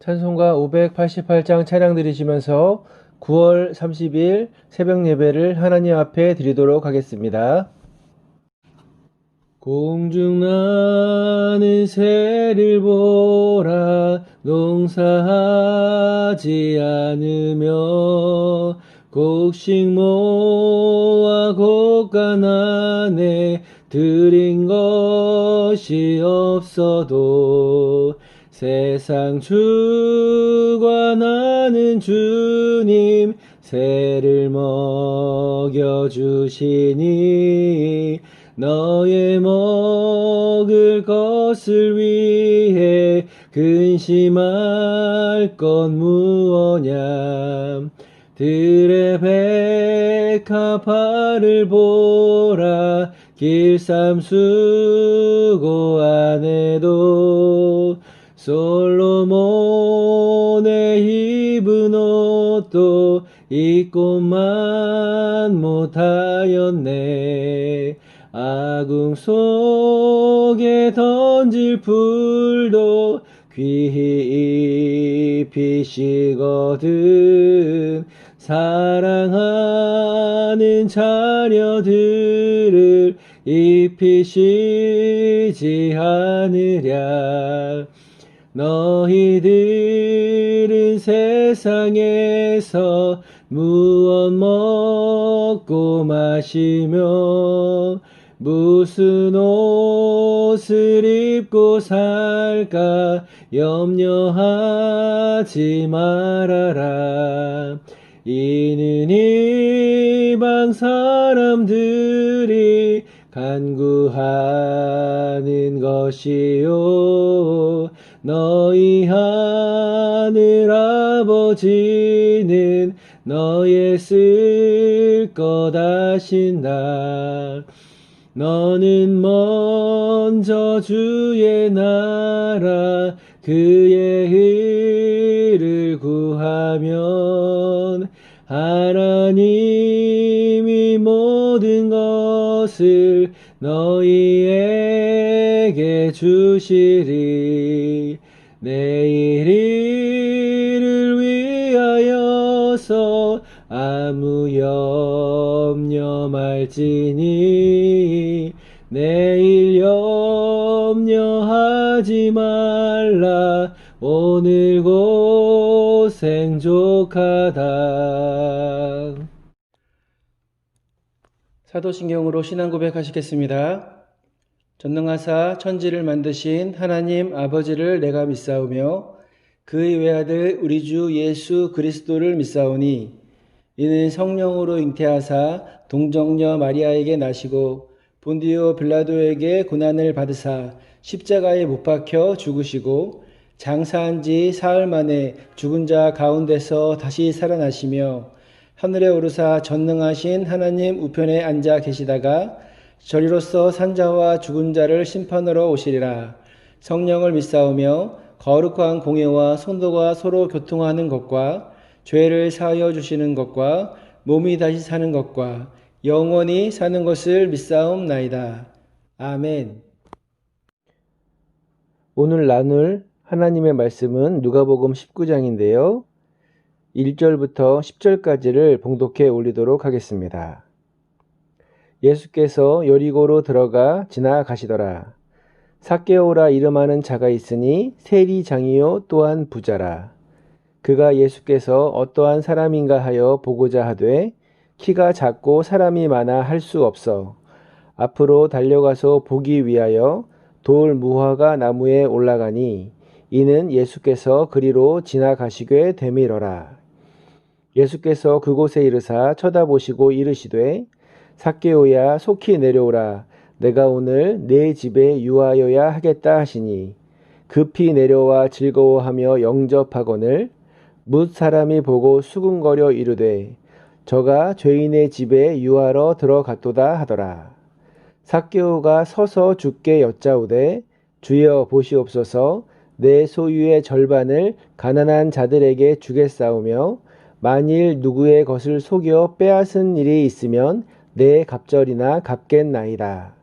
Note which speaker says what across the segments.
Speaker 1: 찬송가 588장 찬양 드리시면서 9월 30일 새벽 예배를 하나님 앞에 드리도록 하겠습니다. 공중 나는 새를 보라 농사하지 않으며 곡식 모아 곡간 안에 들인 것이 없어도 세상 주관하는 주님 새를 먹여주시니 너의 먹을 것을 위해 근심할 건 무엇냐. 들의 백합화를 보라 길쌈 수고 안에도 솔로몬의 입은 옷도 입고만 못하였네. 아궁 속에 던질 풀도 귀히 입히시거든 사랑하는 자녀들을 입히시지 않으랴. 너희들은 세상에서 무엇 먹고 마시며 무슨 옷을 입고 살까 염려하지 말아라. 이는 이방 사람들이 간구하는 것이요 너희 하늘 아버지는 너의 쓸 것 아신다. 너는 먼저 주의 나라 그의 의를 구하면 하나님이 모든 것을 너희에게 주시리. 내일 일을 위하여서 아무 염려 말지니 내일 염려하지 말라. 오늘 고생 족하다. 사도신경으로 신앙 고백하시겠습니다. 전능하사 천지를 만드신 하나님 아버지를 내가 믿사오며 그의 외아들 우리 주 예수 그리스도를 믿사오니 이는 성령으로 잉태하사 동정녀 마리아에게 나시고 본디오 빌라도에게 고난을 받으사 십자가에 못 박혀 죽으시고 장사한 지 사흘 만에 죽은 자 가운데서 다시 살아나시며 하늘에 오르사 전능하신 하나님 우편에 앉아 계시다가 저리로서 산자와 죽은 자를 심판하러 오시리라. 성령을 믿사오며 거룩한 공예와 성도가 서로 교통하는 것과 죄를 사하여 주시는 것과 몸이 다시 사는 것과 영원히 사는 것을 믿사옵나이다. 아멘. 오늘 나눌 하나님의 말씀은 누가복음 19장인데요. 1절부터 10절까지를 봉독해 올리도록 하겠습니다. 예수께서 여리고로 들어가 지나가시더라. 삭개오라 이름하는 자가 있으니 세리장이요 또한 부자라. 그가 예수께서 어떠한 사람인가 하여 보고자 하되 키가 작고 사람이 많아 할 수 없어 앞으로 달려가서 보기 위하여 돌 무화과 나무에 올라가니 이는 예수께서 그리로 지나가시게 되밀어라. 예수께서 그곳에 이르사 쳐다보시고 이르시되 삭개오야 속히 내려오라. 내가 오늘 네 집에 유하여야 하겠다 하시니 급히 내려와 즐거워하며 영접하거늘 뭇 사람이 보고 수군거려 이르되 저가 죄인의 집에 유하러 들어갔도다 하더라. 삭개오가 서서 주께 여짜오되 주여 보시옵소서 내 소유의 절반을 가난한 자들에게 주겠사오며 만일 누구의 것을 속여 빼앗은 일이 있으면 내 갑절이나 갚겠나이다.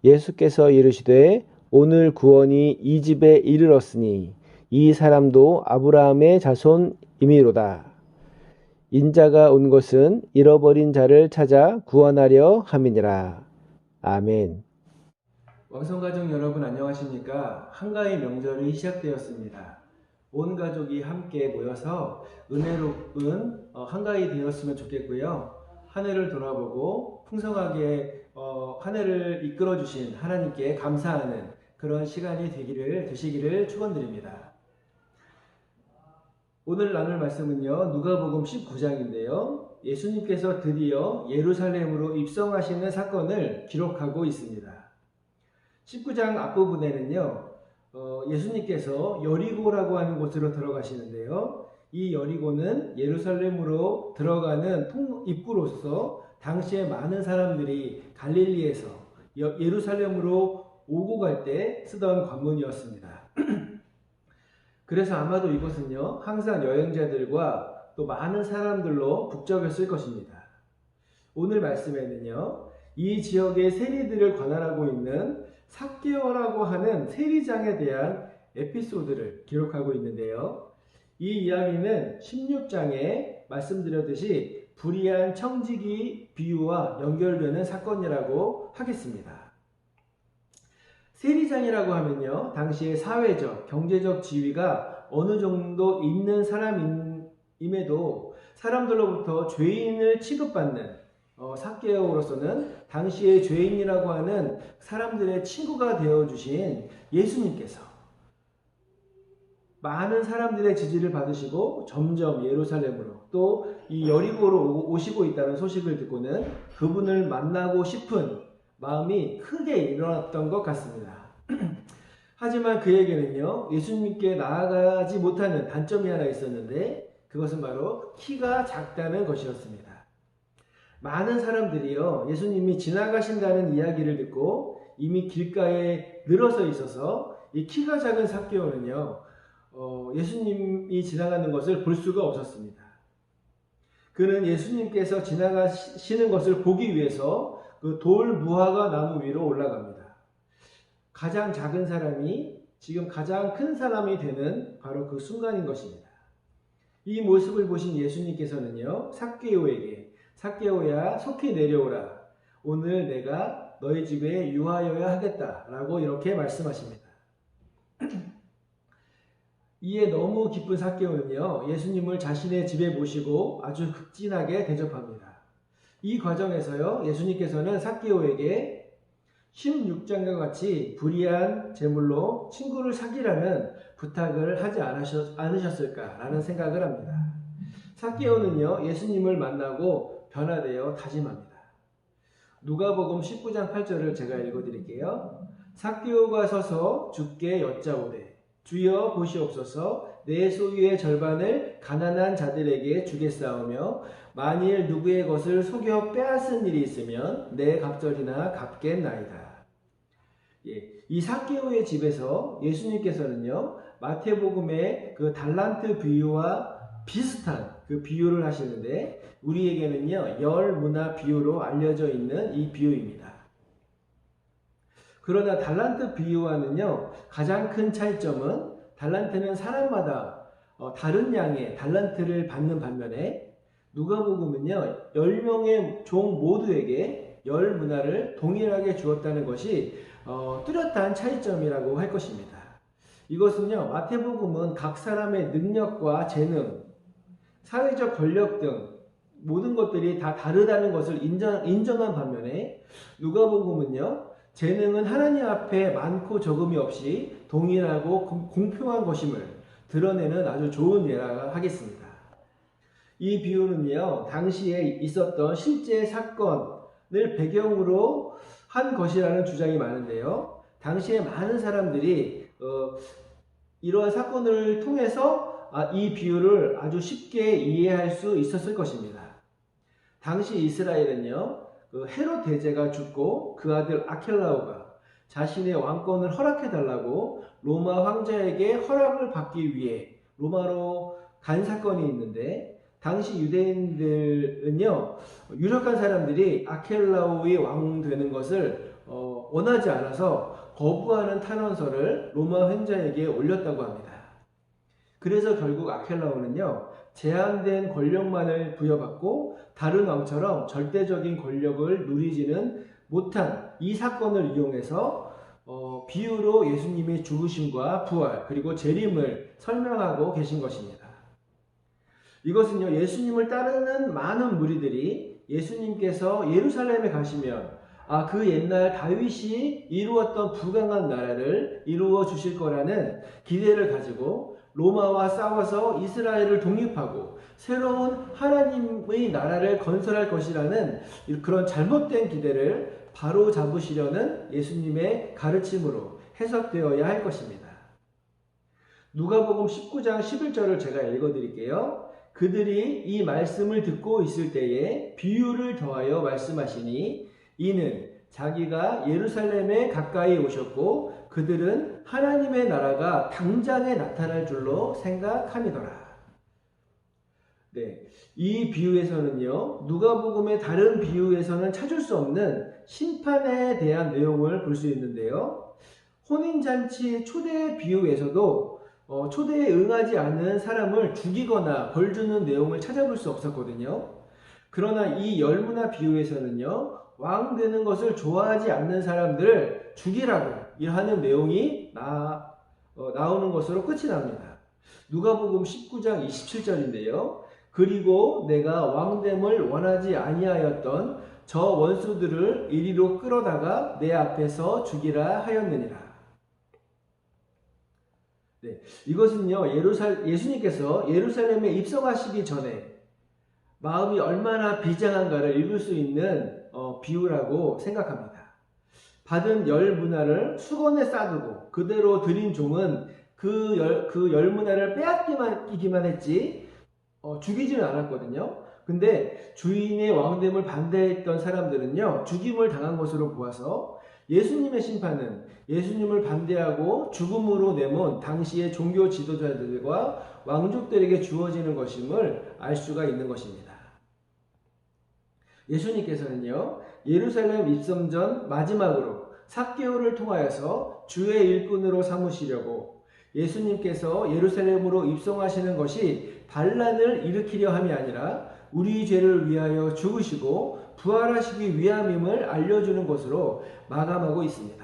Speaker 1: 예수께서 이르시되 오늘 구원이 이 집에 이르렀으니 이 사람도 아브라함의 자손이미로다. 인자가 온 것은 잃어버린 자를 찾아 구원하려 함이니라. 아멘. 왕성가족 여러분 안녕하십니까? 한가위 명절이 시작되었습니다. 온 가족이 함께 모여서 은혜로운 한가위 되었으면 좋겠고요. 한 해를 돌아보고 풍성하게 한 해를 이끌어 주신 하나님께 감사하는 그런 시간이 되시기를 축원드립니다. 오늘 나눌 말씀은요, 누가복음 19장인데요. 예수님께서 드디어 예루살렘으로 입성하시는 사건을 기록하고 있습니다. 19장 앞부분에는요, 예수님께서 여리고라고 하는 곳으로 들어가시는데요. 이 여리고는 예루살렘으로 들어가는 입구로서 당시에 많은 사람들이 갈릴리에서 예루살렘으로 오고 갈 때 쓰던 관문이었습니다. 그래서 아마도 이곳은요, 항상 여행자들과 또 많은 사람들로 북적였을 것입니다. 오늘 말씀에는요, 이 지역의 세리들을 관할하고 있는 삭개오라고 하는 세리장에 대한 에피소드를 기록하고 있는데요. 이 이야기는 16장에 말씀드렸듯이 불의한 청지기 비유와 연결되는 사건이라고 하겠습니다. 세리장이라고 하면요, 당시의 사회적, 경제적 지위가 어느 정도 있는 사람임에도 사람들로부터 죄인을 취급받는 삭개오로서는 당시의 죄인이라고 하는 사람들의 친구가 되어주신 예수님께서 많은 사람들의 지지를 받으시고 점점 예루살렘으로 또 이 여리고로 오시고 있다는 소식을 듣고는 그분을 만나고 싶은 마음이 크게 일어났던 것 같습니다. 하지만 그에게는요, 예수님께 나아가지 못하는 단점이 하나 있었는데 그것은 바로 키가 작다는 것이었습니다. 많은 사람들이요, 예수님이 지나가신다는 이야기를 듣고 이미 길가에 늘어서 있어서 이 키가 작은 삭개오는요, 예수님이 지나가는 것을 볼 수가 없었습니다. 그는 예수님께서 지나가시는 것을 보기 위해서 그 돌 무화과 나무 위로 올라갑니다. 가장 작은 사람이 지금 가장 큰 사람이 되는 바로 그 순간인 것입니다. 이 모습을 보신 예수님께서는요, 삭개오야 속히 내려오라. 오늘 내가 너희 집에 유하여야 하겠다. 라고 이렇게 말씀하십니다. 이에 너무 기쁜 삭개오는요, 예수님을 자신의 집에 모시고 아주 극진하게 대접합니다. 이 과정에서요, 예수님께서는 삭개오에게 16장과 같이 불의한 제물로 친구를 사귀라는 부탁을 하지 않으셨을까라는 생각을 합니다. 삭개오는요, 예수님을 만나고 변화되어 다짐합니다. 누가복음 19장 8절을 제가 읽어드릴게요. 삭개오가 서서 주께 여짜오되 주여 보시옵소서, 내 소유의 절반을 가난한 자들에게 주겠사오며 만일 누구의 것을 속여 빼앗은 일이 있으면 내 갑절이나 갚겠나이다. 이 삭개오의 집에서 예수님께서는요, 마태복음의 그 달란트 비유와 비슷한 그 비유를 하시는데 우리에게는요, 열 문화 비유로 알려져 있는 이 비유입니다. 그러나 달란트 비유와는요, 가장 큰 차이점은 달란트는 사람마다 다른 양의 달란트를 받는 반면에 누가복음은요, 10명의 종 모두에게 열 문화를 동일하게 주었다는 것이 뚜렷한 차이점이라고 할 것입니다. 이것은요, 마태복음은 각 사람의 능력과 재능, 사회적 권력 등 모든 것들이 다 다르다는 것을 인정한 반면에 누가복음은요, 재능은 하나님 앞에 많고 적음이 없이 동일하고 공평한 것임을 드러내는 아주 좋은 예라 하겠습니다. 이 비유는요, 당시에 있었던 실제 사건을 배경으로 한 것이라는 주장이 많은데요, 당시에 많은 사람들이 이러한 사건을 통해서 이 비유를 아주 쉽게 이해할 수 있었을 것입니다. 당시 이스라엘은요, 헤롯 대제가 죽고 그 아들 아켈라오가 자신의 왕권을 허락해달라고 로마 황제에게 허락을 받기 위해 로마로 간 사건이 있는데 당시 유대인들은요, 유력한 사람들이 아켈라오의 왕 되는 것을 원하지 않아서 거부하는 탄원서를 로마 황제에게 올렸다고 합니다. 그래서 결국 아켈라오는요, 제한된 권력만을 부여받고 다른 왕처럼 절대적인 권력을 누리지는 못한 이 사건을 이용해서 비유로 예수님의 죽으심과 부활 그리고 재림을 설명하고 계신 것입니다. 이것은요, 예수님을 따르는 많은 무리들이 예수님께서 예루살렘에 가시면 그 옛날 다윗이 이루었던 부강한 나라를 이루어 주실 거라는 기대를 가지고 로마와 싸워서 이스라엘을 독립하고 새로운 하나님의 나라를 건설할 것이라는 그런 잘못된 기대를 바로 잡으시려는 예수님의 가르침으로 해석되어야 할 것입니다. 누가복음 19장 11절을 제가 읽어드릴게요. 그들이 이 말씀을 듣고 있을 때에 비유를 더하여 말씀하시니 이는 자기가 예루살렘에 가까이 오셨고 그들은 하나님의 나라가 당장에 나타날 줄로 생각함이더라. 네, 이 비유에서는요, 누가복음의 다른 비유에서는 찾을 수 없는 심판에 대한 내용을 볼 수 있는데요. 혼인잔치 초대 비유에서도 초대에 응하지 않은 사람을 죽이거나 벌 주는 내용을 찾아볼 수 없었거든요. 그러나 이 열무나 비유에서는요, 왕 되는 것을 좋아하지 않는 사람들을 죽이라고 하는 내용이 나오는 것으로 끝이 납니다. 누가복음 19장 27절인데요. 그리고 내가 왕됨을 원하지 아니하였던 저 원수들을 이리로 끌어다가 내 앞에서 죽이라 하였느니라. 네, 이것은요, 예수님께서 예루살렘에 입성하시기 전에 마음이 얼마나 비장한가를 읽을 수 있는 비유라고 생각합니다. 받은 열 문화를 수건에 싸두고 그대로 드린 종은 그 열 문화를 빼앗기만 했지 죽이지는 않았거든요. 근데 주인의 왕됨을 반대했던 사람들은요, 죽임을 당한 것으로 보아서 예수님의 심판은 예수님을 반대하고 죽음으로 내몬 당시의 종교 지도자들과 왕족들에게 주어지는 것임을 알 수가 있는 것입니다. 예수님께서는요, 예루살렘 입성 전 마지막으로 삭개오를 통하여서 주의 일꾼으로 삼으시려고 예수님께서 예루살렘으로 입성하시는 것이 반란을 일으키려 함이 아니라 우리 죄를 위하여 죽으시고 부활하시기 위함임을 알려주는 것으로 마감하고 있습니다.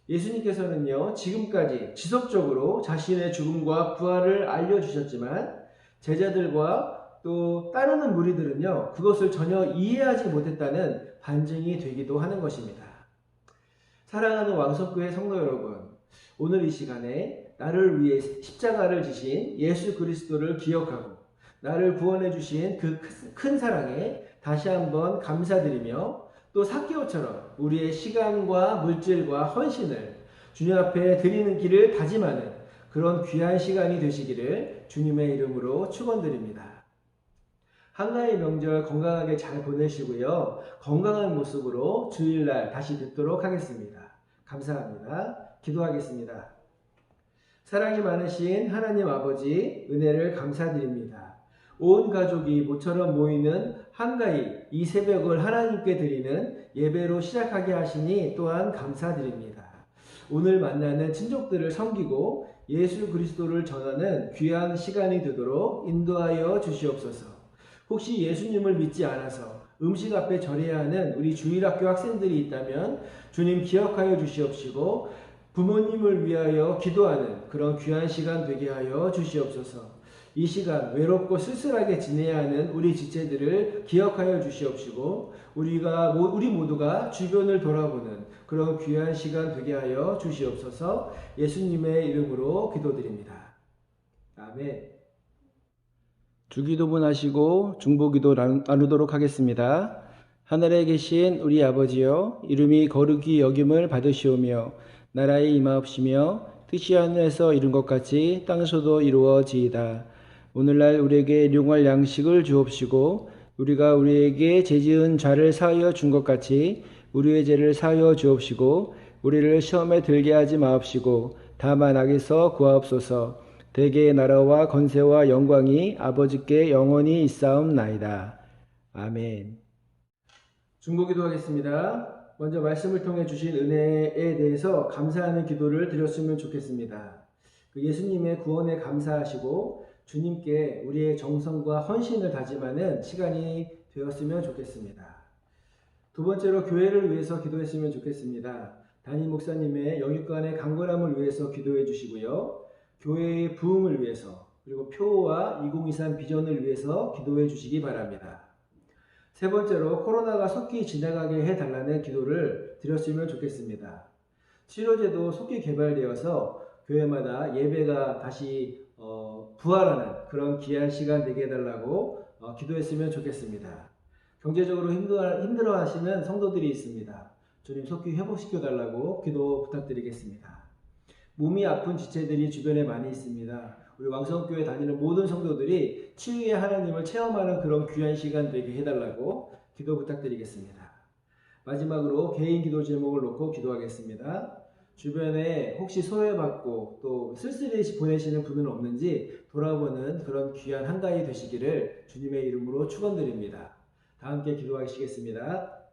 Speaker 1: 예수님께서는요, 지금까지 지속적으로 자신의 죽음과 부활을 알려주셨지만 제자들과 또 따르는 무리들은요, 그것을 전혀 이해하지 못했다는 반증이 되기도 하는 것입니다. 사랑하는 왕석교회 성도 여러분, 오늘 이 시간에 나를 위해 십자가를 지신 예수 그리스도를 기억하고 나를 구원해 주신 그 큰 사랑에 다시 한번 감사드리며 또 삭개오처럼 우리의 시간과 물질과 헌신을 주님 앞에 드리는 길을 다짐하는 그런 귀한 시간이 되시기를 주님의 이름으로 축원드립니다. 한가위 명절 건강하게 잘 보내시고요. 건강한 모습으로 주일날 다시 뵙도록 하겠습니다. 감사합니다. 기도하겠습니다. 사랑이 많으신 하나님 아버지, 은혜를 감사드립니다. 온 가족이 모처럼 모이는 한가위 이 새벽을 하나님께 드리는 예배로 시작하게 하시니 또한 감사드립니다. 오늘 만나는 친족들을 섬기고 예수 그리스도를 전하는 귀한 시간이 되도록 인도하여 주시옵소서. 혹시 예수님을 믿지 않아서 음식 앞에 절해야 하는 우리 주일학교 학생들이 있다면 주님 기억하여 주시옵시고 부모님을 위하여 기도하는 그런 귀한 시간 되게 하여 주시옵소서. 이 시간 외롭고 쓸쓸하게 지내야 하는 우리 지체들을 기억하여 주시옵시고 우리 모두가 주변을 돌아보는 그런 귀한 시간 되게 하여 주시옵소서. 예수님의 이름으로 기도드립니다. 아멘. 주기도문 하시고 중보기도 나누도록 하겠습니다. 하늘에 계신 우리 아버지여, 이름이 거룩히 여김을 받으시오며 나라에 임하옵시며 뜻이 하늘에서 이룬 것 같이 땅에서도 이루어지이다. 오늘날 우리에게 일용할 양식을 주옵시고 우리가 우리에게 죄지은 죄를 사하여 준 것 같이 우리의 죄를 사하여 주옵시고 우리를 시험에 들게 하지 마옵시고 다만 악에서 구하옵소서. 대개의 나라와 건세와 영광이 아버지께 영원히 있사옵나이다. 아멘. 중보기도 하겠습니다. 먼저 말씀을 통해 주신 은혜에 대해서 감사하는 기도를 드렸으면 좋겠습니다. 그 예수님의 구원에 감사하시고 주님께 우리의 정성과 헌신을 다짐하는 시간이 되었으면 좋겠습니다. 두 번째로 교회를 위해서 기도했으면 좋겠습니다. 담임 목사님의 영육간의 강건함을 위해서 기도해 주시고요. 교회의 부흥을 위해서 그리고 표와 2023 비전을 위해서 기도해 주시기 바랍니다. 세 번째로 코로나가 속히 지나가게 해달라는 기도를 드렸으면 좋겠습니다. 치료제도 속히 개발되어서 교회마다 예배가 다시 부활하는 그런 귀한 시간 되게 해달라고 기도했으면 좋겠습니다. 경제적으로 힘들어하시는 성도들이 있습니다. 주님 속히 회복시켜달라고 기도 부탁드리겠습니다. 몸이 아픈 지체들이 주변에 많이 있습니다. 우리 왕성교회 다니는 모든 성도들이 치유의 하나님을 체험하는 그런 귀한 시간 되게 해달라고 기도 부탁드리겠습니다. 마지막으로 개인 기도 제목을 놓고 기도하겠습니다. 주변에 혹시 소외받고 또 쓸쓸히 보내시는 분은 없는지 돌아보는 그런 귀한 한가위 되시기를 주님의 이름으로 축원드립니다. 다 함께 기도하시겠습니다.